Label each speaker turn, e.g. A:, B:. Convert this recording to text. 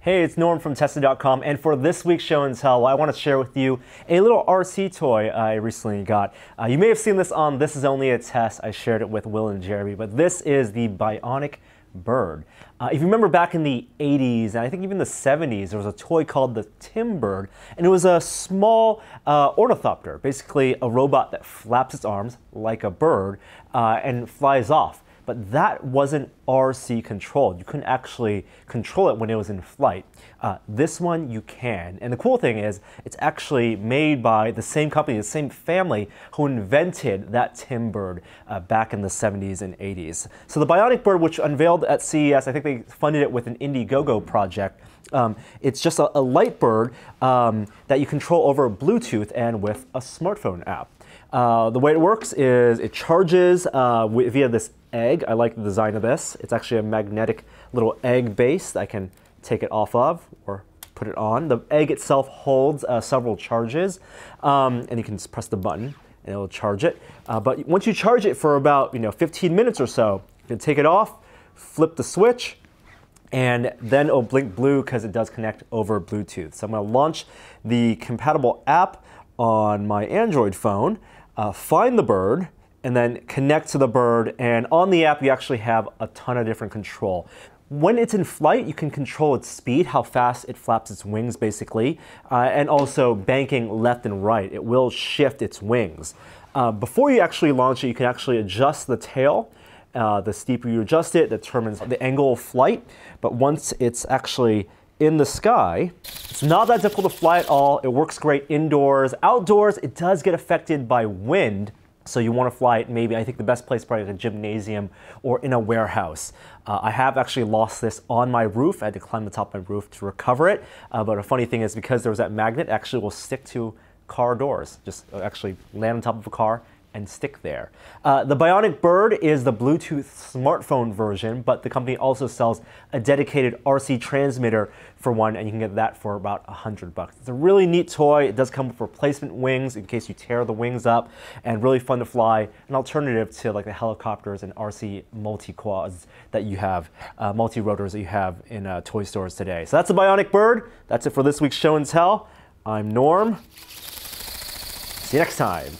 A: Hey, it's Norm from Tested.com, and for this week's show and tell, I want to share with you a little RC toy I recently got. You may have seen this on This Is Only a Test. I shared it with Will and Jeremy, but this is the Bionic bird. If you remember back in the 80s, and I think even the 70s, there was a toy called the Tim Bird, and it was a small ornithopter, basically a robot that flaps its arms like a bird and flies off. But that wasn't RC controlled. You couldn't actually control it when it was in flight. This one you can. And the cool thing is, it's actually made by the same company, the same family who invented that Tim Bird back in the 70s and 80s. So the Bionic Bird, which unveiled at CES, I think they funded it with an Indiegogo project. It's just a light bird that you control over Bluetooth and with a smartphone app. The way it works is it charges via this egg. I like the design of this. It's actually a magnetic little egg base that I can take it off of or put it on. The egg itself holds several charges, and you can just press the button and it'll charge it. But once you charge it for about 15 minutes or so, you can take it off, flip the switch, and then it'll blink blue because it does connect over Bluetooth. So I'm going to launch the compatible app on my Android phone, find the bird, and then connect to the bird. And on the app, you actually have a ton of different control. When it's in flight, you can control its speed, how fast it flaps its wings, basically, and also banking left and right. It will shift its wings. Before you actually launch it, you can actually adjust the tail. The steeper you adjust it, determines the angle of flight. But once it's actually in the sky, it's not that difficult to fly at all. It works great indoors. Outdoors, it does get affected by wind. So you want to fly it maybe, I think the best place probably like a gymnasium or in a warehouse. I have actually lost this on my roof. I had to climb the top of my roof to recover it. But a funny thing is, because there was that magnet, it actually will stick to car doors. Just actually land on top of a car and stick there. The Bionic Bird is the Bluetooth smartphone version, but the company also sells a dedicated RC transmitter for one, and you can get that for about $100. It's a really neat toy. It does come with replacement wings in case you tear the wings up, and really fun to fly. An alternative to like the helicopters and RC multi-quads that you have, multi-rotors that you have in toy stores today. So that's the Bionic Bird. That's it for this week's show and tell. I'm Norm. See you next time.